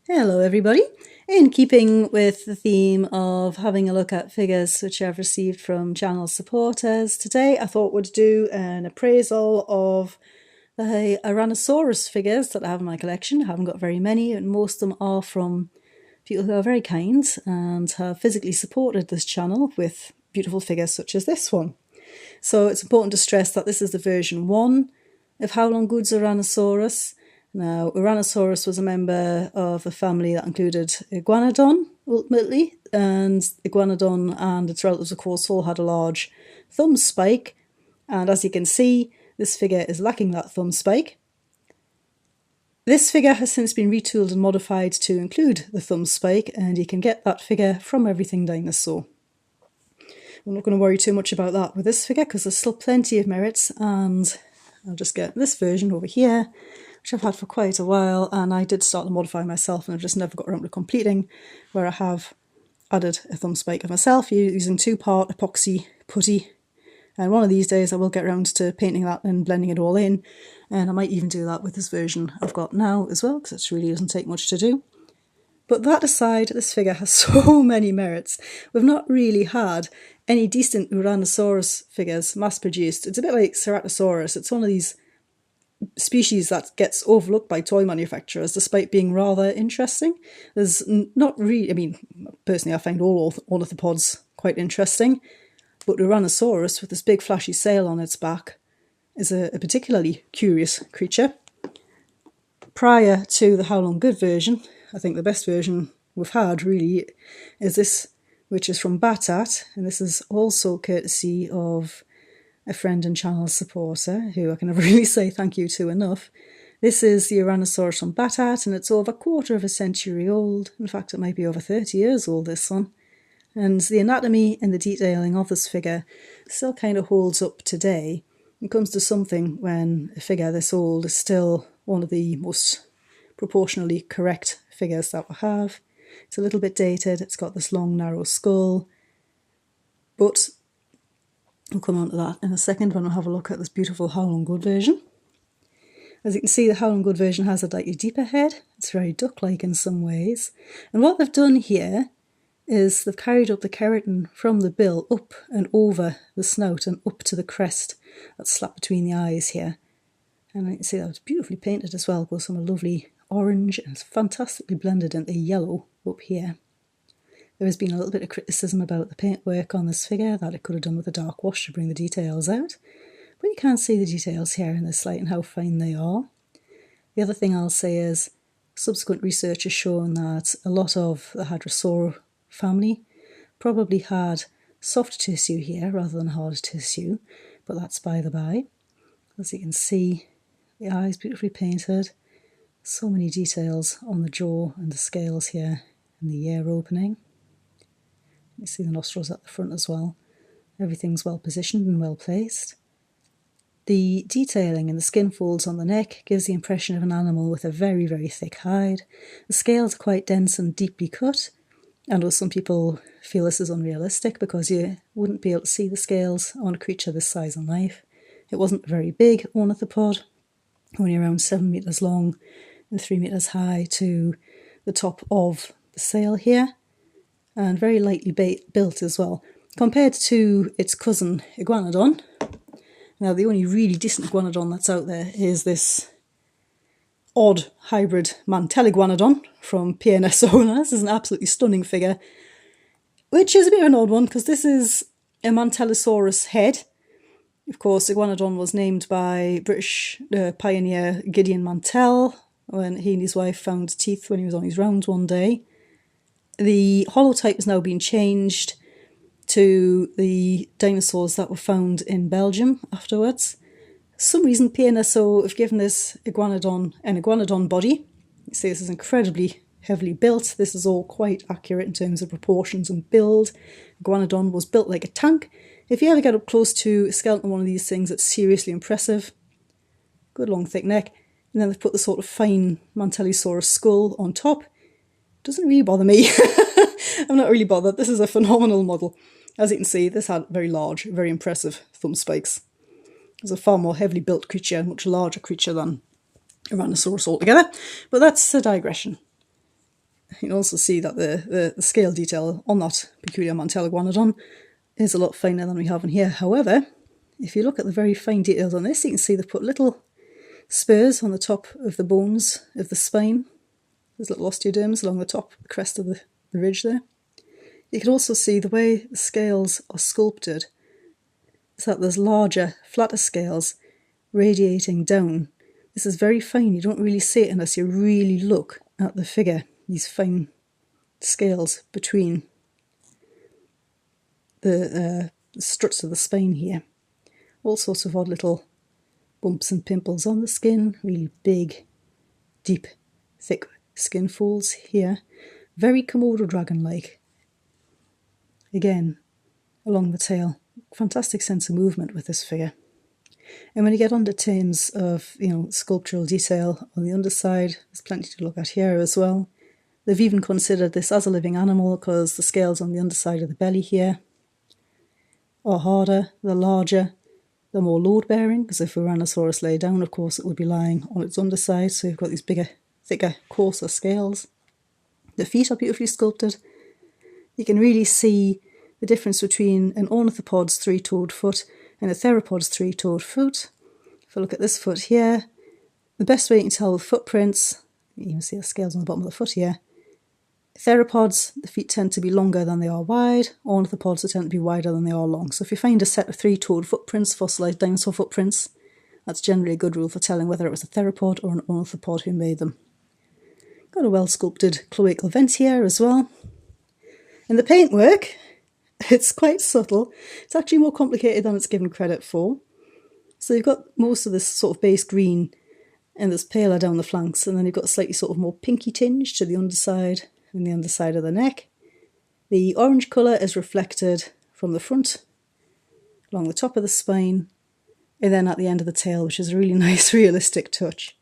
Hello everybody. In keeping with the theme of having a look at figures which I've received from channel supporters, today I thought we'd do an appraisal of the Uranosaurus figures that I have in my collection. I haven't got very many, and most of them are from people who are very kind and have physically supported this channel with beautiful figures such as this one. So it's important to stress that this is the version 1 of Howlong Good's Uranosaurus. Now, Uranosaurus was a member of a family that included Iguanodon, ultimately, and Iguanodon and its relatives, of course, all had a large thumb spike, and as you can see, this figure is lacking that thumb spike. This figure has since been retooled and modified to include the thumb spike, and you can get that figure from Everything Dinosaur. I'm not going to worry too much about that with this figure because there's still plenty of merits, and I'll just get this version over here, which I've had for quite a while, and I did start to modify myself and I've just never got around to completing, where I have added a thumb spike of myself using 2-part epoxy putty, and one of these days I will get around to painting that and blending it all in, and I might even do that with this version I've got now as well, because it really doesn't take much to do. But that aside, this figure has so many merits. We've not really had any decent Uranosaurus figures mass-produced. It's a bit like Ceratosaurus. It's one of these species that gets overlooked by toy manufacturers despite being rather interesting. There's not really, I mean, personally I find all ornithopods quite interesting, but Uranosaurus with this big flashy sail on its back is a particularly curious creature. Prior to the Howlong Good version, I think the best version we've had really is this, which is from Batat, and this is also courtesy of a friend and channel supporter who I can never really say thank you to enough. This is the Uranosaurus from Batat, and it's over 1/4 of a century old. In fact, it might be over 30 years old, this one. And the anatomy and the detailing of this figure still kind of holds up today. It comes to something when a figure this old is still one of the most proportionally correct figures that we have. It's a little bit dated, it's got this long narrow skull, but I'll come on to that in a second when we have a look at this beautiful Howlong Good version. As you can see, the Howlong Good version has a slightly deeper head. It's very duck-like in some ways. And what they've done here is they've carried up the keratin from the bill up and over the snout and up to the crest that's slapped between the eyes here. And you can see that was beautifully painted as well. It goes from a lovely orange and it's fantastically blended into yellow up here. There has been a little bit of criticism about the paintwork on this figure, that it could have done with a dark wash to bring the details out. But you can see the details here in this light and how fine they are. The other thing I'll say is subsequent research has shown that a lot of the hadrosaur family probably had soft tissue here rather than hard tissue, but that's by the by. As you can see, the eyes beautifully painted. So many details on the jaw and the scales here and the ear opening. You see the nostrils at the front as well. Everything's well positioned and well placed. The detailing in the skin folds on the neck gives the impression of an animal with a very, very thick hide. The scales are quite dense and deeply cut. I know some people feel this is unrealistic because you wouldn't be able to see the scales on a creature this size on life. It wasn't a very big ornithopod, only around 7 meters long and 3 meters high to the top of the sail here, and very lightly built as well, compared to its cousin Iguanodon. Now, the only really decent Iguanodon that's out there is this odd hybrid Mantel Iguanodon from PNSO. This is an absolutely stunning figure, which is a bit of an odd one because this is a Mantellosaurus head. Of course, Iguanodon was named by British pioneer Gideon Mantell when he and his wife found teeth when he was on his rounds one day. The holotype has now been changed to the dinosaurs that were found in Belgium afterwards. For some reason, PNSO have given this Iguanodon an Iguanodon body. You see this is incredibly heavily built. This is all quite accurate in terms of proportions and build. Iguanodon was built like a tank. If you ever get up close to a skeleton of one of these things, it's seriously impressive. Good long thick neck. And then they've put the sort of fine Mantellosaurus skull on top. Doesn't really bother me. I'm not really bothered. This is a phenomenal model. As you can see, this had very large, very impressive thumb spikes. It's a far more heavily built creature, much larger creature than Uranosaurus altogether. But that's a digression. You can also see that the scale detail on that peculiar mantel iguanodon is a lot finer than we have in here. However, if you look at the very fine details on this, you can see they've put little spurs on the top of the bones of the spine. There's little osteoderms along the top, the crest of the ridge there. You can also see the way the scales are sculpted, so that there's larger, flatter scales radiating down. This is very fine. You don't really see it unless you really look at the figure, these fine scales between the struts of the spine here. All sorts of odd little bumps and pimples on the skin, really big, deep, thick skin folds here. Very Komodo dragon-like. Again, along the tail. Fantastic sense of movement with this figure. And when you get onto terms of, sculptural detail on the underside, there's plenty to look at here as well. They've even considered this as a living animal because the scales on the underside of the belly here are harder, they're larger, they're more load-bearing, because if Uranosaurus lay down, of course, it would be lying on its underside, so you've got these bigger, thicker, coarser scales. The feet are beautifully sculpted. You can really see the difference between an ornithopod's three-toed foot and a theropod's three-toed foot. If I look at this foot here, the best way you can tell with footprints, you can see the scales on the bottom of the foot here. Theropods, the feet tend to be longer than they are wide. Ornithopods, they tend to be wider than they are long. So if you find a set of three-toed footprints, fossilised dinosaur footprints, that's generally a good rule for telling whether it was a theropod or an ornithopod who made them. Got a well-sculpted cloacal vent here as well. And the paintwork, it's quite subtle. It's actually more complicated than it's given credit for. So you've got most of this sort of base green and there's paler down the flanks, and then you've got a slightly sort of more pinky tinge to the underside and the underside of the neck. The orange colour is reflected from the front, along the top of the spine, and then at the end of the tail, which is a really nice realistic touch.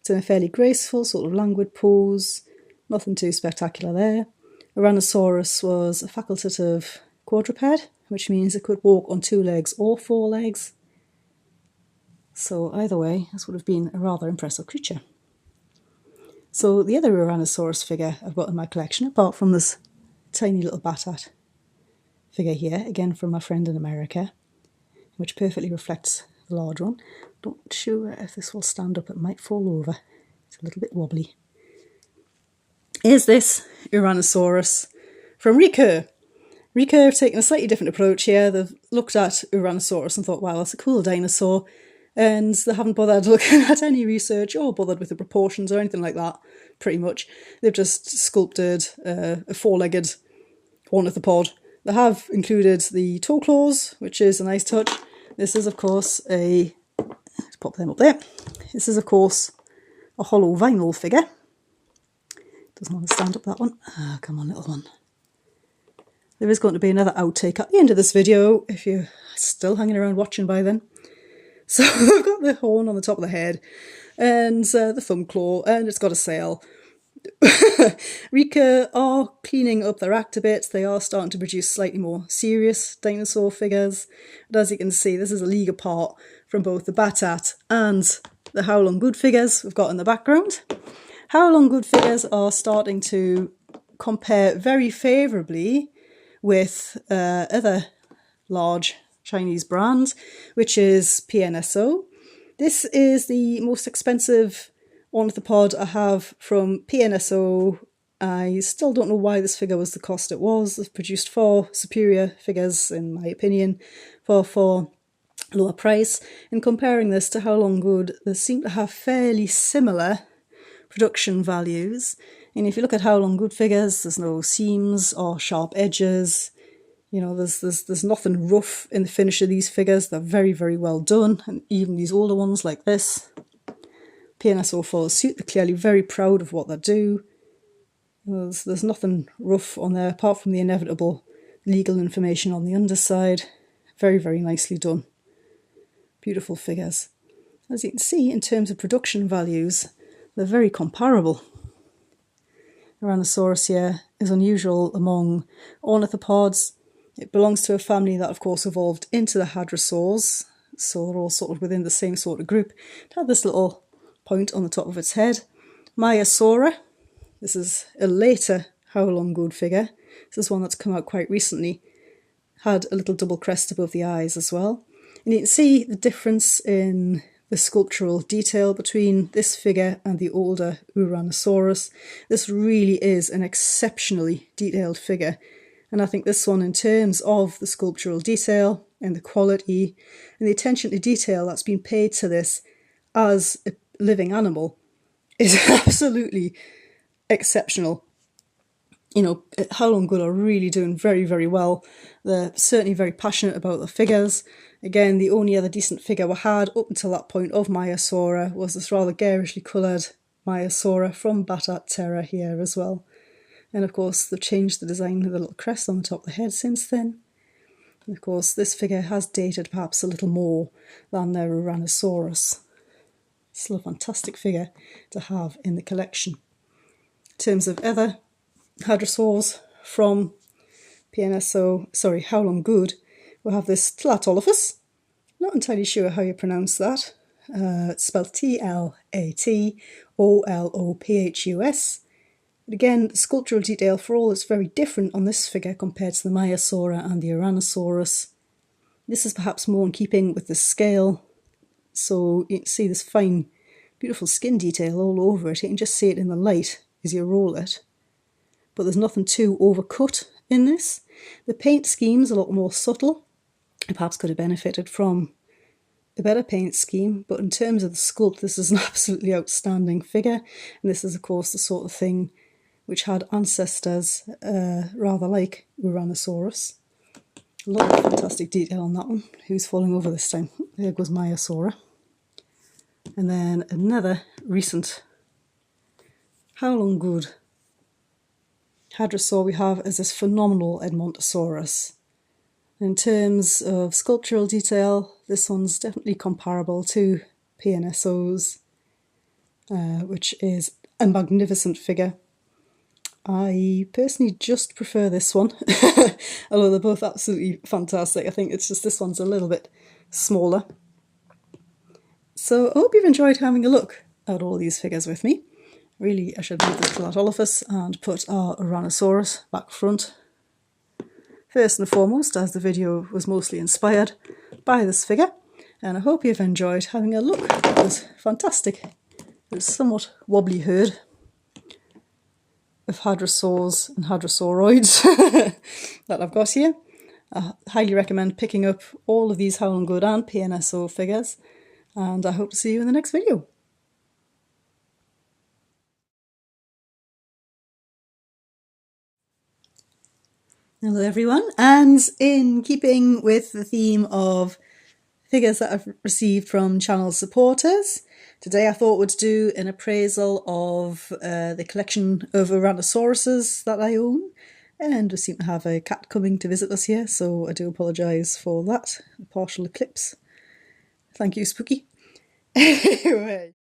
It's in a fairly graceful, sort of languid pose, nothing too spectacular there. Uranosaurus was a facultative quadruped, which means it could walk on 2 legs or 4 legs. So either way, this would have been a rather impressive creature. So the other Uranosaurus figure I've got in my collection, apart from this tiny little Batat figure here, again from my friend in America, which perfectly reflects the large one. Not sure if this will stand up, it might fall over. It's a little bit wobbly. Is this Uranosaurus from Recur. Recur have taken a slightly different approach here. They've looked at Uranosaurus and thought, wow, that's a cool dinosaur. And they haven't bothered looking at any research or bothered with the proportions or anything like that, pretty much. They've just sculpted a 4-legged ornithopod. They have included the toe claws, which is a nice touch. This is, of course, let's pop them up there. This is, of course, a hollow vinyl figure. Doesn't want to stand up, that one. Ah, come on, little one. There is going to be another outtake at the end of this video, if you're still hanging around watching by then. So I've got the horn on the top of the head, and the thumb claw, and it's got a sail. Rika are cleaning up their act a bit. They are starting to produce slightly more serious dinosaur figures. And as you can see, this is a league apart from both the Batat and the Howlong Good figures we've got in the background. Howlong Good figures are starting to compare very favourably with other large Chinese brands, which is PNSO. This is the most expensive ornithopod I have from PNSO. I still don't know why this figure was the cost it was. They've produced 4 superior figures, in my opinion, for lower price. In comparing this to Howlong Good, they seem to have fairly similar production values. And if you look at Howlong Good figures, there's no seams or sharp edges. You know, there's nothing rough in the finish of these figures. They're very, very well done. And even these older ones like this, PNSO follows suit. They're clearly very proud of what they do. There's nothing rough on there, apart from the inevitable legal information on the underside. Very, very nicely done. Beautiful figures. As you can see, in terms of production values, they're very comparable. Uranosaurus here is unusual among ornithopods. It belongs to a family that, of course, evolved into the hadrosaurs, so they're all sort of within the same sort of group. It had this little point on the top of its head. Maiasaura, This is a later Howlong Good figure. This is one that's come out quite recently. Had a little double crest above the eyes as well. And you can see the difference in the sculptural detail between this figure and the older Uranosaurus. This really is an exceptionally detailed figure. And I think this one, in terms of the sculptural detail and the quality and the attention to detail that's been paid to this as a living animal, is absolutely exceptional. You know, Howlong Good are really doing very, very well. They're certainly very passionate about the figures. Again, the only other decent figure we had up until that point of Maiasaura was this rather garishly coloured Maiasaura from Batat Terra here as well. And of course, they've changed the design with a little crest on the top of the head since then. And of course, this figure has dated perhaps a little more than their Uranosaurus. Still a fantastic figure to have in the collection. In terms of other hadrosaurs from Howlong Good, we have this Tlatolophus. Not entirely sure how you pronounce that. It's spelled Tlatolophus. But again, the sculptural detail for all is very different on this figure compared to the Maiasaura and the Uranosaurus. This is perhaps more in keeping with the scale. So you can see this fine, beautiful skin detail all over it. You can just see it in the light as you roll it. But there's nothing too overcut in this. The paint scheme's a lot more subtle. It perhaps could have benefited from a better paint scheme, but in terms of the sculpt, this is an absolutely outstanding figure. And this is, of course, the sort of thing which had ancestors rather like Uranosaurus. A lot of fantastic detail on that one. Who's falling over this time? There goes Maiasaura. And then another recent Howlong Good hadrosaur we have is this phenomenal Edmontosaurus. In terms of sculptural detail, this one's definitely comparable to PNSO's, which is a magnificent figure. I personally just prefer this one, although they're both absolutely fantastic. I think it's just this one's a little bit smaller. So I hope you've enjoyed having a look at all these figures with me. Really, I should move the Tlatolophus and put our Uranosaurus back front. First and foremost, as the video was mostly inspired by this figure, and I hope you've enjoyed having a look at this fantastic, this somewhat wobbly herd of hadrosaurs and hadrosauroids that I've got here. I highly recommend picking up all of these Howlong Good and PNSO figures, and I hope to see you in the next video. Hello everyone, and in keeping with the theme of figures that I've received from channel supporters, today I thought we'd do an appraisal of the collection of Uranosauruses that I own, and we seem to have a cat coming to visit us here, so I do apologise for that, a partial eclipse. Thank you, Spooky. Anyway.